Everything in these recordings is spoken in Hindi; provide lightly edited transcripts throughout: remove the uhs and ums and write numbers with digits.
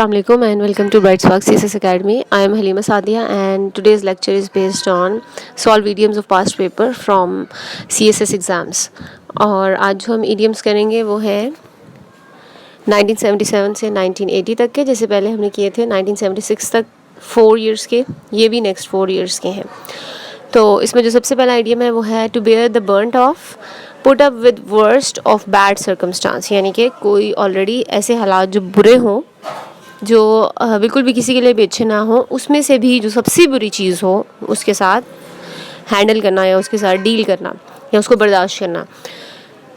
Assalamualaikum and welcome to Bright Spark CSS Academy. I am Halima Sadia and today's lecture is based on solve idioms of past paper from CSS exams. और आज जो हम idioms करेंगे वो है 1977 से 1980 तक के, जैसे पहले हमने किए थे 1976 तक 4 years के, ये भी next 4 years के हैं. तो इसमें जो सबसे पहला idiom है वो है to bear the burnt of put up with worst of bad circumstance, यानी कि कोई ऑलरेडी ऐसे हालात जो बुरे हों, जो बिल्कुल भी किसी के लिए भी अच्छे ना हो, उसमें से भी जो सबसे बुरी चीज़ हो उसके साथ हैंडल करना या उसके साथ डील करना या उसको बर्दाश्त करना.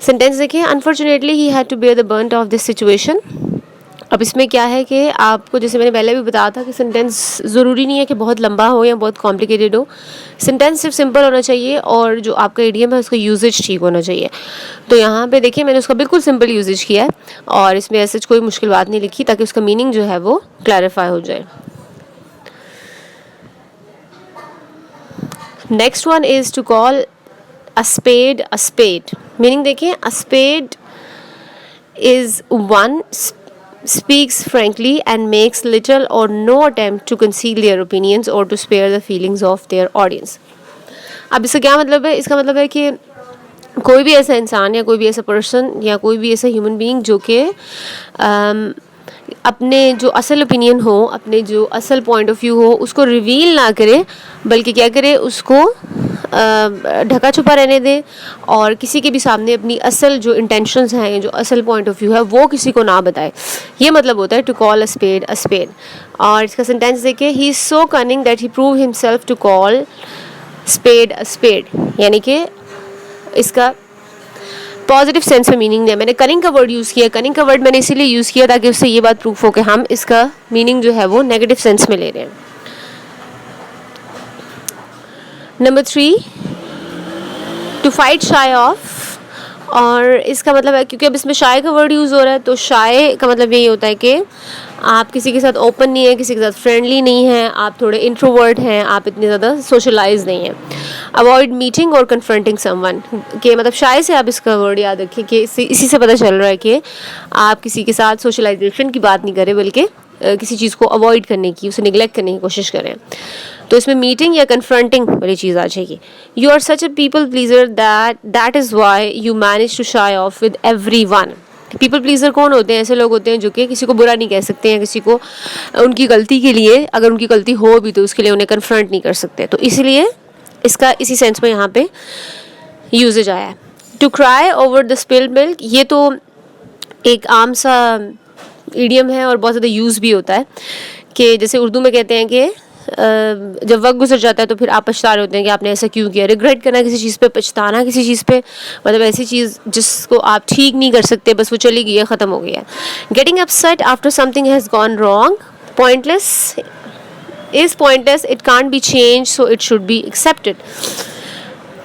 सेंटेंस देखिए, unfortunately he had to bear the burnt of this situation. अब इसमें क्या है कि आपको, जैसे मैंने पहले भी बताया था, कि सेंटेंस ज़रूरी नहीं है कि बहुत लंबा हो या बहुत कॉम्प्लिकेटेड हो. सेंटेंस सिर्फ सिंपल होना चाहिए और जो आपका इडियम है उसका यूजेज ठीक होना चाहिए. तो यहाँ पे देखिए मैंने उसका बिल्कुल सिंपल यूजेज किया है और इसमें ऐसे कोई मुश्किल बात नहीं लिखी ताकि उसका मीनिंग जो है वो क्लैरिफाई हो जाए. Next one is to call a spade. Meaning देखिए, a spade is one speaks frankly and makes little or no attempt to conceal their opinions or to spare the feelings of their audience. अब इसका क्या मतलब है? इसका मतलब है कि कोई भी ऐसा इंसान या कोई भी ऐसा पर्सन या कोई भी ऐसा ह्यूमन बीइंग जो कि अपने जो असल ओपिनियन हो, अपने जो असल पॉइंट ऑफ व्यू हो, उसको रिवील ना करे, बल्कि क्या करे, उसको ढका छुपा रहने दे और किसी के भी सामने अपनी असल जो इंटेंशंस हैं, जो असल पॉइंट ऑफ व्यू है, वो किसी को ना बताए. ये मतलब होता है to call a spade a spade. और इसका सेंटेंस देखिए, he is so cunning that he prove himself to call spade a spade. यानी कि इसका पॉजिटिव सेंस में मीनिंग है. मैंने कनिंग का वर्ड यूज़ किया. कनिंग का वर्ड मैंने इसीलिए यूज़ किया ताकि उससे ये बात प्रूफ हो कि हम इसका मीनिंग जो है वो नेगेटिव सेंस में ले रहे हैं. Number 3, to fight shy of. और इसका मतलब है, क्योंकि अब इसमें शाय का वर्ड यूज़ हो रहा है, तो शाय का मतलब यही होता है कि आप किसी के साथ ओपन नहीं है, किसी के साथ फ्रेंडली नहीं है, आप थोड़े इंट्रोवर्ट हैं, आप इतने ज़्यादा सोशलाइज नहीं हैं. अवॉइड मीटिंग और कन्फ्रंटिंग समवन के मतलब शाय से आप इसका वर्ड याद रखिए कि इसी से पता चल रहा है कि आप किसी के साथ सोशलाइजेशन की बात नहीं करें, बल्कि किसी चीज़ को अवॉइड करने की, उसे निगलेक्ट करने की कोशिश करें. तो इसमें मीटिंग या कन्फ्रंटिंग वाली चीज़ आ जाएगी. You are such a people pleaser that is why you manage to shy off with everyone. People pleaser कौन होते हैं? ऐसे लोग होते हैं जो कि किसी को बुरा नहीं कह सकते हैं, किसी को उनकी गलती के लिए, अगर उनकी गलती हो भी तो उसके लिए उन्हें कन्फ्रंट नहीं कर सकते. तो इसलिए इसका इसी सेंस में यहाँ पे यूजेज आया है. To cry over the spilled milk, ये तो एक आम सा इडियम है और बहुत ज़्यादा यूज़ भी होता है. कि जैसे उर्दू में कहते हैं कि जब वक्त गुजर जाता है तो फिर आप पछता रहे होते हैं कि आपने ऐसा क्यों किया. रिग्रेट करना किसी चीज़ पे, पछताना किसी चीज़ पे, मतलब ऐसी चीज़ जिसको आप ठीक नहीं कर सकते, बस वो चली गई है, ख़त्म हो गया. Getting upset after something has gone wrong. Pointless is pointless, it can't be change, so it should be accepted.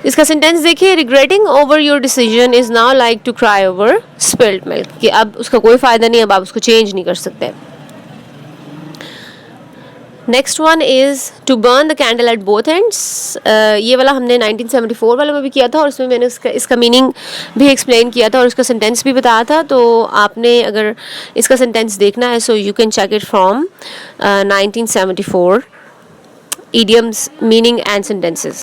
इसका सेंटेंस देखिए, regretting over your decision is now like to cry over spilled milk, कि अब उसका कोई फ़ायदा नहीं, अब आप उसको चेंज नहीं कर सकते. Next one is to burn the candle at both ends. ये वाला हमने 1974 वाले में भी किया था और उसमें मैंने इसका मीनिंग भी एक्सप्लेन किया था और इसका सेंटेंस भी बताया था. तो आपने अगर इसका सेंटेंस देखना है, so you can check it from 1974 idioms, meaning and sentences.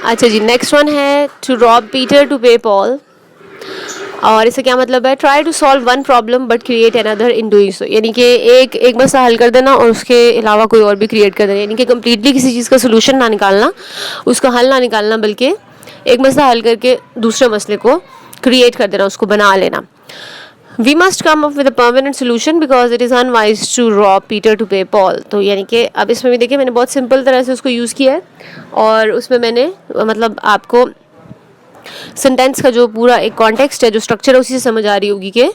अच्छा जी, नेक्स्ट वन है to rob Peter to pay Paul. और इससे क्या मतलब है, try to solve one problem but create another in doing so, यानी कि एक मसला हल कर देना और उसके अलावा कोई और भी क्रिएट कर देना, यानी कि कम्प्लीटली किसी चीज़ का सोल्यूशन ना निकालना, उसका हल ना निकालना, बल्कि एक मसला हल करके दूसरे मसले को क्रिएट कर देना, उसको बना लेना. We must come up with a permanent solution because it is unwise to rob Peter to pay Paul. तो यानी कि अब इसमें भी देखिए मैंने बहुत सिंपल तरह से उसको यूज़ किया है, और उसमें मैंने मतलब आपको सेंटेंस का जो पूरा एक कॉन्टेक्स्ट है, जो स्ट्रक्चर है, उसी से समझ आ रही होगी कि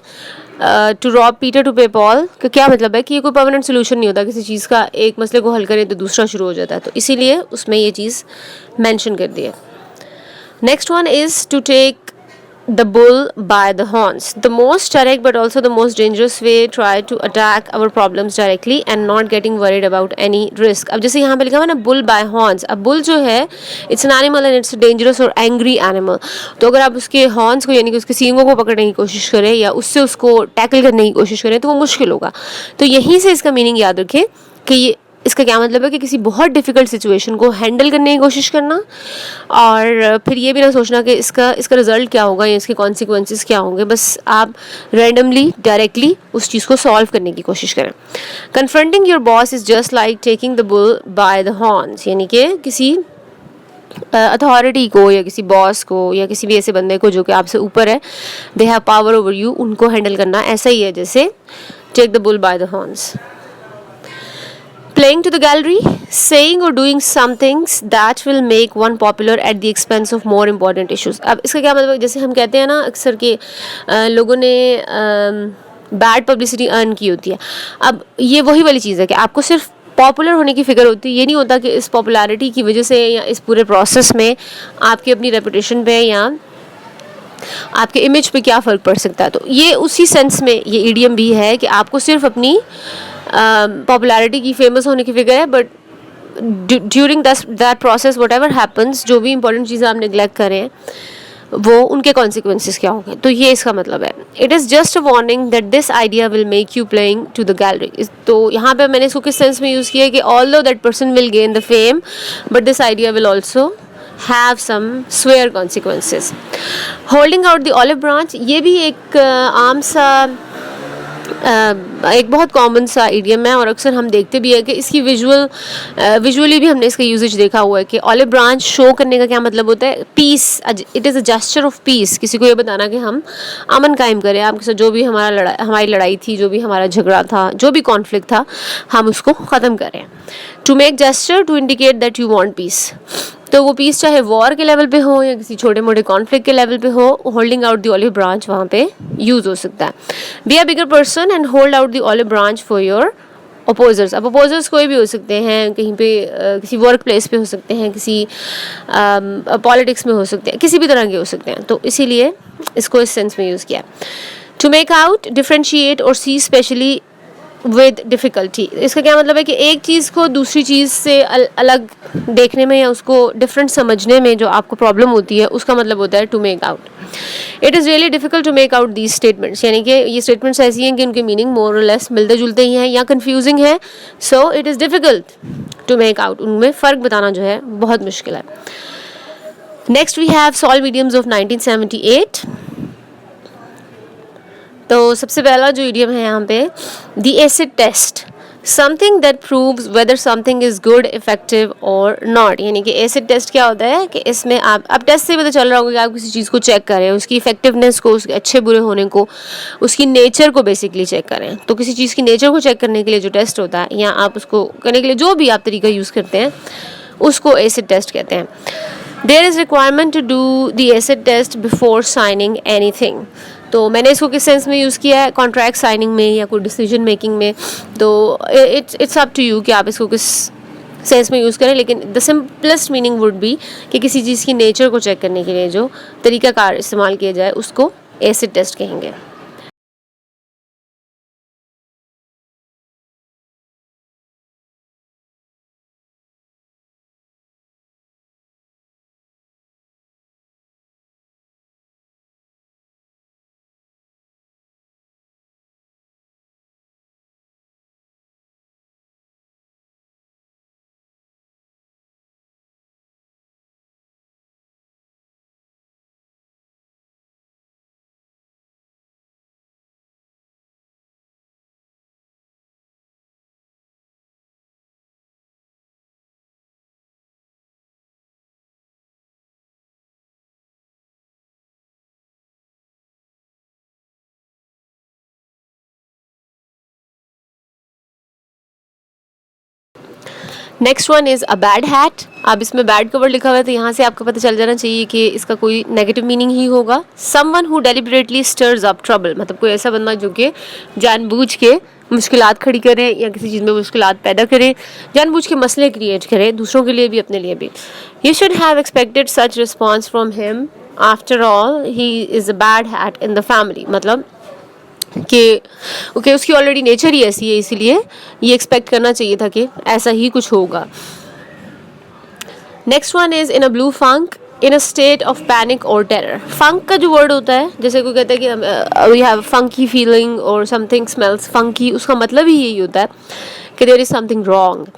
to rob Peter to pay Paul का क्या मतलब है कि ये कोई परमानेंट सोल्यूशन नहीं होता किसी चीज़ का. एक मसले को हल करें तो दूसरा शुरू हो जाता है, तो इसीलिए उसमें ये चीज़ मैंशन कर दी है. Next one is to take the bull by the horns. The most direct but also the most dangerous way, try to attack our problems directly and not getting worried about any risk. अब जैसे यहाँ पे लिखा हुआ है ना bull by horns. अब bull जो है it's an animal and it's a dangerous और angry animal. तो अगर आप उसके horns को यानी कि उसके सींगों को पकड़ने की कोशिश करें या उससे उसको टैकल करने की कोशिश करें तो वो मुश्किल होगा. तो यहीं से इसका मीनिंग याद रखें कि ये इसका क्या मतलब है कि किसी बहुत डिफ़िकल्ट सिचुएशन को हैंडल करने की कोशिश करना, और फिर ये भी ना सोचना कि इसका रिज़ल्ट क्या होगा या इसके कॉन्सिक्वेंसेस क्या होंगे. बस आप रैंडमली डायरेक्टली उस चीज़ को सॉल्व करने की कोशिश करें. Confronting your boss is just like taking the bull by the horns, यानी कि किसी अथॉरिटी को या किसी बॉस को या किसी भी ऐसे बंदे को जो कि आपसे ऊपर है, they have power over you, उनको हैंडल करना ऐसा ही है जैसे take the bull by the horns. Playing to the gallery, saying or doing some things that will make one popular at the expense of more important issues. अब इसका क्या मतलब, जैसे हम कहते हैं ना अक्सर कि लोगों ने बैड पब्लिसिटी अर्न की होती है. अब ये वही वाली चीज़ है कि आपको सिर्फ पॉपुलर होने की फिक्र होती है. ये नहीं होता कि इस पॉपुलैरिटी की वजह से या इस पूरे प्रोसेस में आपकी अपनी रेपुटेशन पे या आपके इमेज पे क्या फ़र्क पड़ सकता है. तो ये उसी सेंस में ये ईडियम भी है कि आपको सिर्फ अपनी पॉपुलैरिटी की, फेमस होने की फिक्र है, but during that process what ever happens, जो भी इंपॉर्टेंट चीज़ें आप निगलेक्ट करें वो उनके कॉन्सिक्वेंसेस क्या होंगे. तो ये इसका मतलब है. It is just a warning that this idea will make you playing to the gallery. तो यहाँ पे मैंने इसको किस सेंस में यूज़ किया है कि ऑल दो that person will gain the fame but this idea will also have some severe consequences. Holding out the olive branch, ये भी एक आम सा एक बहुत कॉमन सा इडियम है और अक्सर हम देखते भी है कि इसकी विजुअली भी हमने इसका यूजेज देखा हुआ है कि ऑलिव ब्रांच शो करने का क्या मतलब होता है, peace. It is a gesture of peace. किसी को ये बताना कि हम अमन कायम करें, आपके साथ जो भी हमारी लड़ाई थी, जो भी हमारा झगड़ा था, जो भी कॉन्फ्लिक्ट था, हम उसको ख़त्म करें. To make gesture to indicate that you want peace. तो वो पीस चाहे वॉर के लेवल पे हो या किसी छोटे मोटे कॉन्फ्लिक्ट के लेवल पे हो, holding out the olive branch वहाँ पे यूज़ हो सकता है. Be a bigger person and hold out the olive branch for your opposers. अब अपोजर्स कोई भी हो सकते हैं, कहीं पे किसी वर्क प्लेस पे हो सकते हैं, किसी पॉलिटिक्स में हो सकते हैं, किसी भी तरह के हो सकते हैं. तो इसीलिए इसको इस सेंस में यूज़ किया. टू मेक आउट, डिफ्रेंशिएट और सी स्पेशली विद डिफ़िकल्टी. इसका क्या मतलब है कि एक चीज़ को दूसरी चीज़ से अलग देखने में या उसको डिफरेंट समझने में जो आपको प्रॉब्लम होती है, उसका मतलब होता है to make out. It is really difficult to make out these statements, यानी कि ये स्टेटमेंट्स ऐसी हैं कि उनके मीनिंग मोर और लेस मिलते जुलते ही हैं या कन्फ्यूजिंग है. So it is difficult to make out. उनमें फ़र्क बताना जो है बहुत मुश्किल है. Next we have solve mediums of 1978. तो सबसे पहला जो इडियम है यहाँ पे, the acid test, something that proves whether something is good, effective और नॉट. यानी कि एसिड टेस्ट क्या होता है कि इसमें आप टेस्ट से पता चल रहा होगा कि आप किसी चीज़ को चेक करें, उसकी इफेक्टिवनेस को, उसके अच्छे बुरे होने को, उसकी नेचर को बेसिकली चेक करें. तो किसी चीज़ की नेचर को चेक करने के लिए जो टेस्ट होता है या आप उसको करने के लिए जो भी आप तरीका यूज़ करते हैं उसको एसिड टेस्ट कहते हैं. There is requirement to do the acid test before signing anything. तो मैंने इसको किस सेंस में यूज़ किया है, कॉन्ट्रैक्ट साइनिंग में या कोई डिसीजन मेकिंग में. तो इट्स अप टू यू कि आप इसको किस सेंस में यूज़ करें, लेकिन the simplest meaning would be कि किसी चीज़ की नेचर को चेक करने के लिए जो तरीक़ाकार इस्तेमाल किया जाए उसको एसिड टेस्ट कहेंगे. Next one is a bad hat. अब इसमें बैड का वर्ड लिखा हुआ है तो यहाँ से आपको पता चल जाना चाहिए कि इसका कोई नेगेटिव मीनिंग ही होगा. Someone who deliberately stirs up trouble, मतलब कोई ऐसा बंदा जो कि जानबूझ के मुश्किलात खड़ी करे या किसी चीज़ में मुश्किलात पैदा करे, जानबूझ के मसले क्रिएट करे दूसरों के लिए भी अपने लिए भी. You should have expected such response from him. After all he is a bad hat in the family, मतलब कि ओके उसकी ऑलरेडी नेचर ही ऐसी है, इसीलिए ये एक्सपेक्ट करना चाहिए था कि ऐसा ही कुछ होगा. Next one is in a blue funk, in a state of panic और टेरर. फंक का जो वर्ड होता है, जैसे कोई कहता है कि वी हैव फंकी फीलिंग और समथिंग स्मेल्स फंकी, उसका मतलब ही यही होता है कि देयर इज समथिंग रॉन्ग.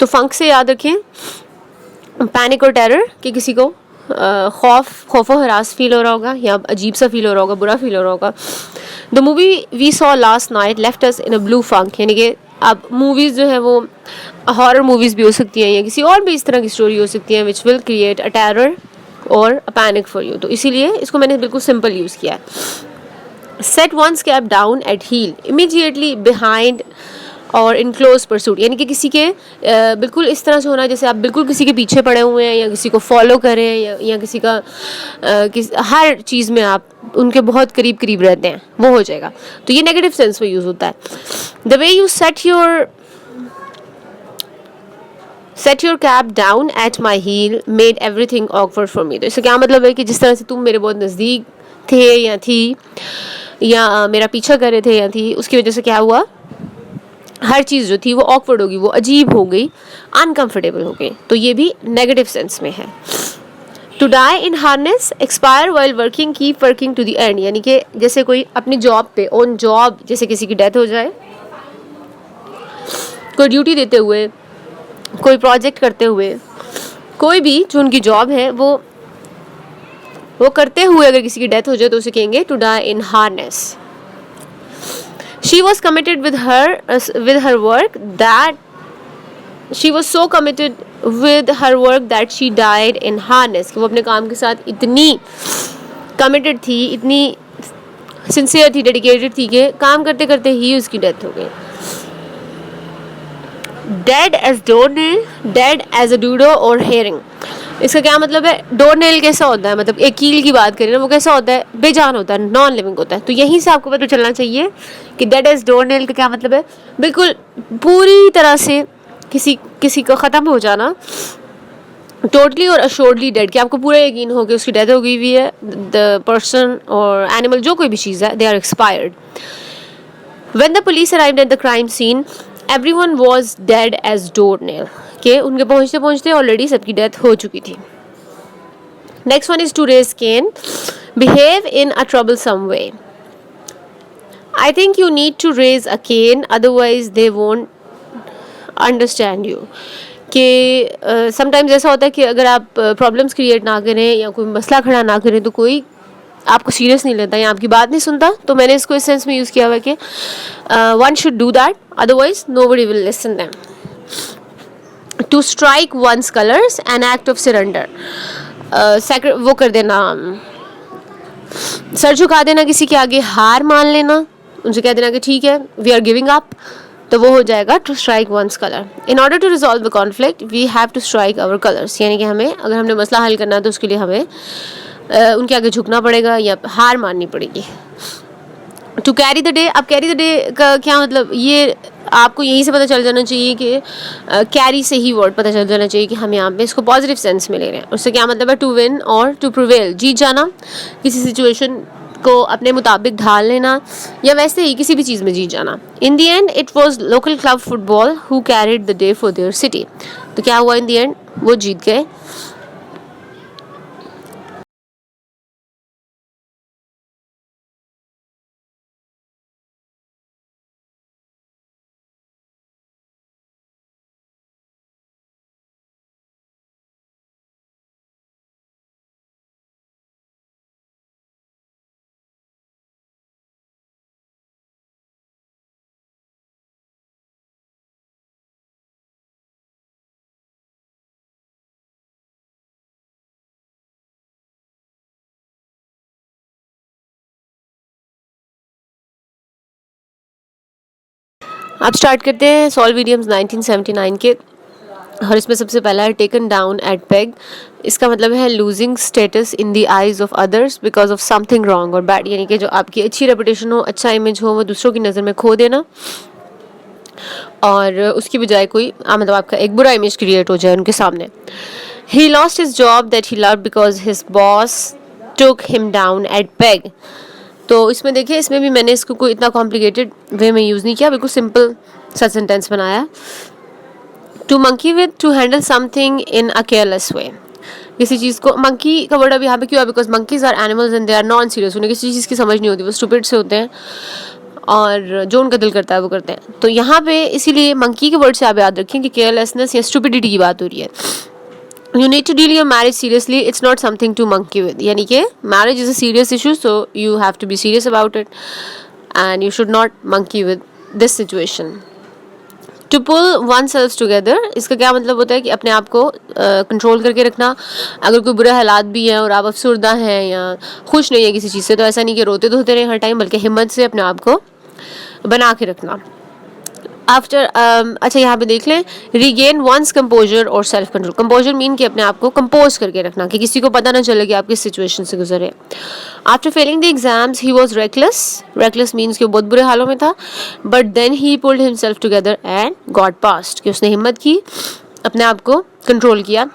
तो फंक से याद रखें पैनिक और टेरर, कि किसी को खौफो हरास फील हो रहा होगा या अजीब सा फील हो रहा होगा, बुरा फील हो रहा होगा. The movie we saw last night left us in a blue funk, यानी कि अब मूवीज़ जो है वो हॉरर मूवीज़ भी हो सकती हैं या किसी और भी इस तरह की स्टोरी हो सकती हैं which will create a terror और अ पैनिक फॉर यू. तो इसीलिए इसको मैंने बिल्कुल सिंपल यूज़ किया है. Set once cap down at heel immediately behind और इन क्लोज परसूट, यानी कि किसी के बिल्कुल इस तरह से होना जैसे आप बिल्कुल किसी के पीछे पड़े हुए हैं या किसी को फॉलो करें या किसी का हर चीज़ में आप उनके बहुत करीब करीब रहते हैं, वो हो जाएगा. तो ये नेगेटिव सेंस में यूज़ होता है. The way you set your cap down at my heel made everything awkward for me. तो इसका क्या मतलब है कि जिस तरह से तुम मेरे बहुत नज़दीक थे या थी या मेरा पीछा कर रहे थे या थी, उसकी वजह से क्या हुआ, हर चीज़ जो थी वो ऑकवर्ड होगी, वो अजीब हो गई, अनकंफर्टेबल हो गई. तो ये भी नेगेटिव सेंस में है. To die in harness expire while working keep working to the end, यानी कि जैसे कोई अपनी जॉब पे ऑन जॉब जैसे किसी की डेथ हो जाए, कोई ड्यूटी देते हुए, कोई प्रोजेक्ट करते हुए, कोई भी जो उनकी जॉब है वो करते हुए अगर किसी की डेथ हो जाए तो उसे कहेंगे to die in harness. She was committed with her work that she was so committed with her work that she died in harness, कि वो अपने काम के साथ इतनी committed थी, इतनी sincere थी, dedicated थी कि काम करते करते ही उसकी डेथ हो गई. Dead as doornail, dead as a dodo or herring. इसका क्या मतलब है, डोर नेल कैसा होता है, मतलब एक कील की बात करें ना, वो कैसा होता है, बेजान होता है, नॉन लिविंग होता है. तो यहीं से आपको पता चलना चाहिए कि डेड एज डोर नेल का क्या मतलब है, बिल्कुल पूरी तरह से किसी का ख़त्म हो जाना, टोटली और अश्योर्डली डेड, कि आपको पूरा यकीन हो कि उसकी डेथ हो गई हुई है, द पर्सन और एनिमल जो कोई भी चीज़ है, they are expired. When the police arrived at the crime scene everyone was dead as door nail, के उनके पहुंचते पहुंचते ऑलरेडी सबकी डेथ हो चुकी थी. Next one is to raise cane, behave in a troublesome way. I think you need to raise a cane otherwise they won't understand you. कि समटाइम्स ऐसा होता है कि अगर आप प्रॉब्लम्स क्रिएट ना करें या कोई मसला खड़ा ना करें तो कोई आपको सीरियस नहीं लेता या आपकी बात नहीं सुनता. तो मैंने इसको इस सेंस में यूज़ किया हुआ है कि one should do that otherwise nobody will listen them. To strike one's colours an act of surrender, वो कर देना, सर झुका देना किसी के आगे, हार मान लेना, उनसे कह देना कि ठीक है वी आर गिविंग अप, तो वो हो जाएगा to strike one's colour. In order to resolve the conflict we have to strike our colours, यानी कि हमें अगर हमने मसला हल करना है तो उसके लिए हमें उनके आगे झुकना पड़ेगा या हार माननी पड़ेगी. टू कैरी द डे, अब कैरी द डे का क्या मतलब, ये आपको यहीं से पता चल जाना चाहिए कि कैरी से ही वर्ड पता चल जाना चाहिए कि हम यहाँ पे इसको पॉजिटिव सेंस में ले रहे हैं. उससे क्या मतलब है, टू विन और टू प्रिवेल, जीत जाना, किसी सिचुएशन को अपने मुताबिक ढाल लेना या वैसे ही किसी भी चीज़ में जीत जाना. इन the and it was local club football who carried the day for their city. तो क्या हुआ इन द एंड, वो जीत गए. अब स्टार्ट करते हैं सॉल्व इडियम्स 1979 के. और इसमें सबसे पहला है टेकन डाउन एट पेग। इसका मतलब है losing status in the eyes of others because of something wrong और बैड, यानी कि जो आपकी अच्छी रेपुटेशन हो, अच्छा इमेज हो, वो दूसरों की नज़र में खो देना और उसकी बजाय कोई मतलब आपका एक बुरा इमेज क्रिएट हो जाए उनके सामने। He lost his job that he loved because his boss took him down at peg. तो इसमें देखिए, इसमें भी मैंने इसको कोई इतना कॉम्प्लिकेटेड वे में यूज़ नहीं किया, बिल्कुल सिंपल सा सेंटेंस बनाया। To monkey with to handle something in a careless way. किसी चीज़ को, मंकी का वर्ड अब यहाँ पे क्यों है, because monkeys are animals and they are non serious. उन्हें किसी चीज़ की समझ नहीं होती, वो स्टूपिड से होते हैं और जो उनका दिल करता है वो करते हैं। तो यहाँ पे इसीलिए मंकी के वर्ड से आप याद रखें कि केयरलेसनेस या स्टूपिडिटी की बात हो रही है। You need to deal your marriage seriously, it's not something to monkey with, यानी कि marriage is a serious issue, so you have to be serious about it and you should not monkey with this situation. To pull oneself together, इसका क्या मतलब होता है कि अपने आप को कंट्रोल करके रखना। अगर कोई बुरे हालात भी हैं और आप अफसरदा हैं या खुश नहीं है किसी चीज़ से, तो ऐसा नहीं कि रोते धोते रहें हर टाइम, बल्कि हिम्मत से अपने आप को बना के रखना। आफ्टर अच्छा यहाँ पे देख लें, रीगेन वंस कंपोजर और सेल्फ कंट्रोल। कंपोजर मीन कि अपने आप को कंपोज करके रखना, कि किसी को पता ना चले कि आप किस सिचुएशन से गुजरे। After failing the exams he was reckless. Reckless means कि वो बहुत बुरे हालों में था, but then he pulled himself together and got past, कि उसने हिम्मत की, अपने आप को कंट्रोल किया।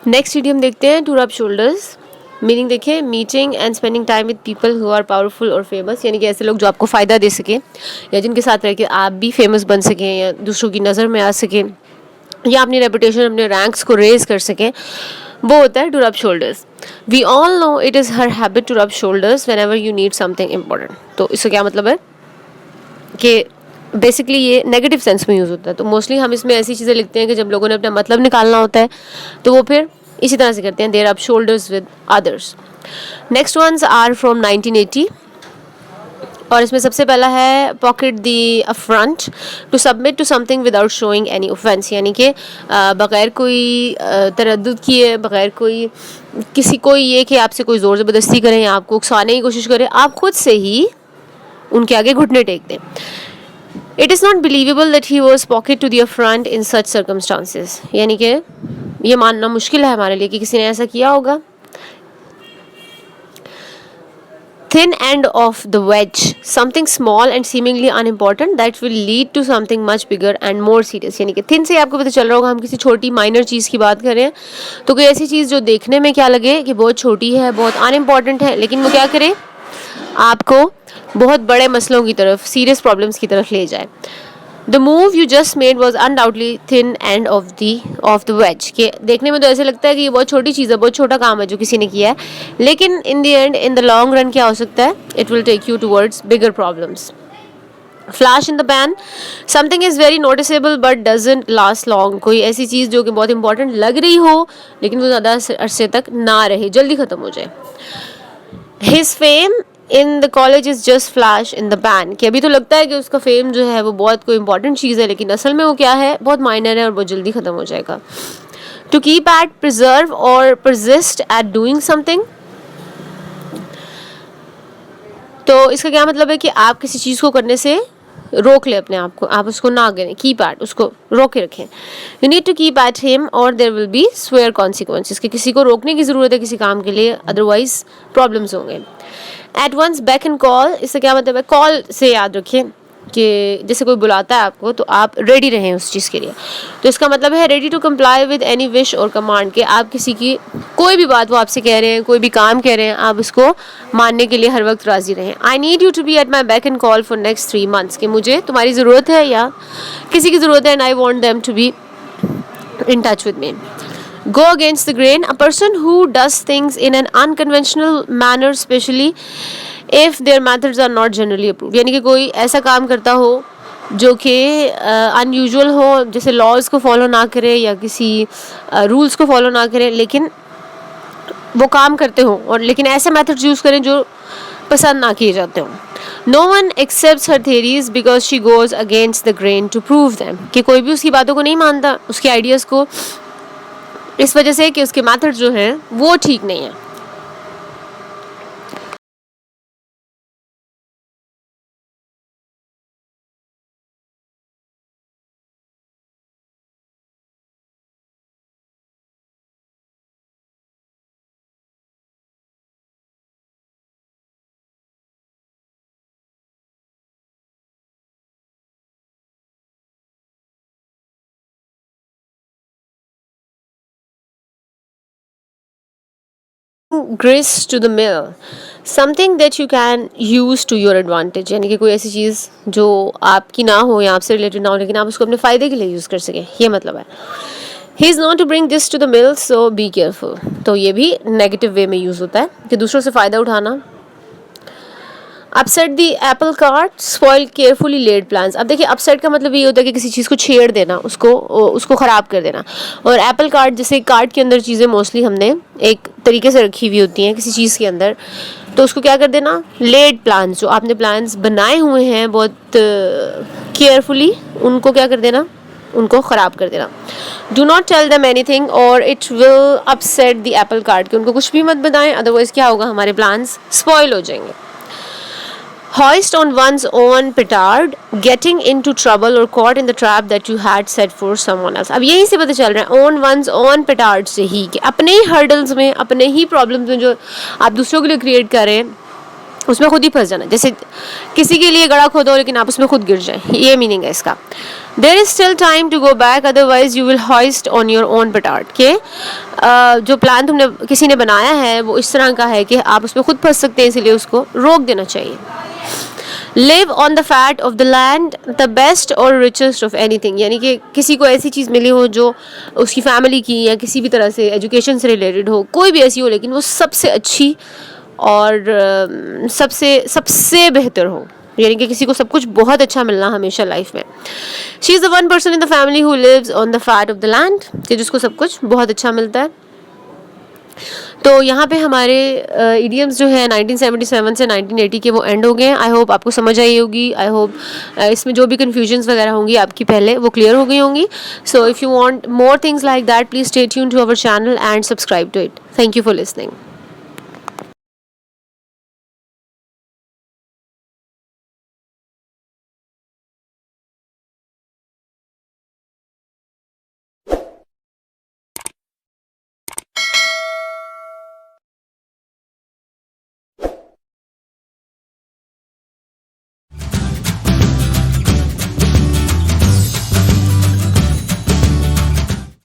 नेक्स्ट इडियम देखते हैं, टू रब शोल्डर्स। मीनिंग देखिए, meeting and spending time with people who are powerful और फेमस, यानी कि ऐसे लोग जो आपको फ़ायदा दे सकें या जिनके साथ रह के आप भी फेमस बन सकें या दूसरों की नज़र में आ सकें या अपनी रेपुटेशन, अपने रैंक्स को रेज कर सकें, वो होता है to rub shoulders. We all know it is her habit to rub shoulders whenever you need something important. तो इसका क्या मतलब है कि बेसिकली ये नेगेटिव सेंस में यूज़ होता है। तो मोस्टली हम इसमें ऐसी चीज़ें लिखते हैं कि जब लोगों ने अपना मतलब निकालना होता है तो वो फिर इसी तरह से करते हैं, they rub shoulders with others. Next ones are from 1980 और इसमें सबसे पहला है pocket the affront, to submit to something without showing any offense, यानी कि बग़ैर कोई तरद्दुद किए, बग़ैर कोई किसी कोई ये कि आपसे कोई ज़ोर ज़बरदस्ती करें या आपको उकसाने की कोशिश करें, आप खुद से ही उनके आगे घुटने टेक दें। It is not believable that he was pocket to the front in such circumstances, यानी कि ये मानना मुश्किल है हमारे लिए कि किसी ने ऐसा किया होगा। Thin end of the wedge, something small and seemingly unimportant that will lead to something much bigger and more serious, यानी कि थिन से आपको पता चल रहा होगा हम किसी छोटी माइनर चीज़ की बात कर रहे हैं। तो कोई ऐसी चीज़ जो देखने में क्या लगे कि बहुत छोटी है, बहुत अनइम्पॉर्टेंट है, लेकिन वो क्या करे, आपको बहुत बड़े मसलों की तरफ, सीरियस प्रॉब्लम्स की तरफ ले जाए। The move you just made was undoubtedly thin end of the ways, के देखने में तो ऐसे लगता है कि ये बहुत छोटी चीज़ है, बहुत छोटा काम है जो किसी ने किया है, लेकिन in the end, in the long run क्या हो सकता है, it will take you towards bigger problems. Flash in the pan, something is very noticeable but doesn't last long, कोई ऐसी चीज़ जो कि बहुत इंपॉर्टेंट लग रही हो लेकिन वो ज़्यादा अरसे तक ना रहे, जल्दी ख़त्म हो जाए। His fame in the college is just flash in the pan, कि अभी तो लगता है कि उसका फेम जो है वो बहुत कोई इंपॉर्टेंट चीज़ है, लेकिन असल में वो क्या है, बहुत माइनर है और बहुत जल्दी ख़त्म हो जाएगा। टू कीप एट, प्रिजर्व और परसिस्ट एट डूइंग समथिंग, तो इसका क्या मतलब है कि आप किसी चीज़ को करने से रोक ले अपने आप को, आप उसको ना करें, कीप एट, उसको रोक के रखें। You need to keep at him और there will be severe consequences, कि किसी को रोकने की ज़रूरत है किसी काम के लिए, अदरवाइज प्रॉब्लम्स होंगे। At once beck and call, इससे क्या मतलब है, कॉल से याद रखें कि जैसे कोई बुलाता है आपको तो आप रेडी रहें उस चीज़ के लिए। तो इसका मतलब है ready to comply with any wish और कमांड, के आप किसी की कोई भी बात वो आपसे कह रहे हैं, कोई भी काम कह रहे हैं, आप उसको मानने के लिए हर वक्त राज़ी रहें। I need you to be at my beck and call for next 3 months, कि मुझे तुम्हारी ज़रूरत है या किसी की ज़रूरत है, and I want them to be in touch with me. Go against the grain, a person who does things in an unconventional manner, especially if their methods are not generally approved, यानी कि कोई ऐसा काम करता हो जो कि अनयूजुअल हो, जैसे लॉज को फॉलो ना करे या किसी रूल्स को फॉलो ना करे, लेकिन वो काम करते हो, और लेकिन ऐसे मेथड्स यूज़ करें जो पसंद ना किए जाते हों. No one accepts her theories because she goes against the grain to prove them. कि कोई भी उसकी बातों को नहीं मानता, उसके आइडियाज़ को, इस वजह से कि उसके मेथड जो हैं वो ठीक नहीं है. Grist to the mill, something that you can use to your advantage. यानी कि कोई ऐसी चीज़ जो आपकी ना हो या आपसे रिलेटेड ना हो, लेकिन आप उसको अपने फ़ायदे के लिए यूज़ कर सकें, ये मतलब है. He is not to bring this to the mill, so be careful. तो ये भी नेगेटिव वे में यूज़ होता है कि दूसरों से फ़ायदा उठाना. Upset the apple cart, spoil carefully laid plans. अब देखिए, अपसेट का मतलब ये होता है कि किसी चीज़ को छेड़ देना, उसको ख़राब कर देना. और एप्पल कार्ट, जैसे कार्ट के अंदर चीज़ें मोस्टली हमने एक तरीके से रखी हुई होती हैं किसी चीज़ के अंदर, तो उसको क्या कर देना, लेड प्लान्स, जो आपने प्लान्स बनाए हुए हैं बहुत केयरफुली, उनको क्या कर देना, उनको ख़राब कर देना. Do not tell them anything और it will upset the apple cart. कि उनको कुछ भी मत बताएं, अदरवाइज़ क्या होगा, हमारे प्लान्स स्पॉइल हो जाएंगे. Hoist on one's own petard, getting into trouble or caught in the trap that you had set for someone else. अब यहीं से पता चल रहा है on one's own petard से ही, कि अपने ही hurdles में, अपने ही problems में जो आप दूसरों के लिए create कर रहे हैं, उसमें खुद ही फंस जाना. जैसे किसी के लिए गड़ा खोदो लेकिन आप उसमें खुद गिर जाए, ये मीनिंग है इसका. There is still time to go back, otherwise you will hoist on your own petard. के जो प्लान तुमने किसी ने बनाया है वो इस तरह का है कि आप उसमें खुद फंस सकते हैं, इसीलिए उसको रोक देना चाहिए. Live on the fat of the land, the best और रिचेस्ट ऑफ एनीथिंग. यानी कि किसी को ऐसी चीज़ मिली हो जो उसकी फैमिली की या किसी भी तरह से एजुकेशन से रिलेटेड हो, कोई भी ऐसी हो, लेकिन वो सबसे अच्छी और सबसे सबसे बेहतर हो. यानी कि किसी को सब कुछ बहुत अच्छा मिलना हमेशा लाइफ में. She is the one person in the family who lives on the fat of the land, कि जिसको सब कुछ बहुत अच्छा मिलता है. तो यहाँ पे हमारे इडियम्स जो है 1977 से 1980 के वो एंड हो गए. आई होप आपको समझ आई होगी. आई होप इसमें जो भी कन्फ्यूजन्स वगैरह होंगी आपकी पहले, वो क्लियर हो गई होंगी. So if you want more things like that, please stay tune to our channel and subscribe to it. Thank you for listening.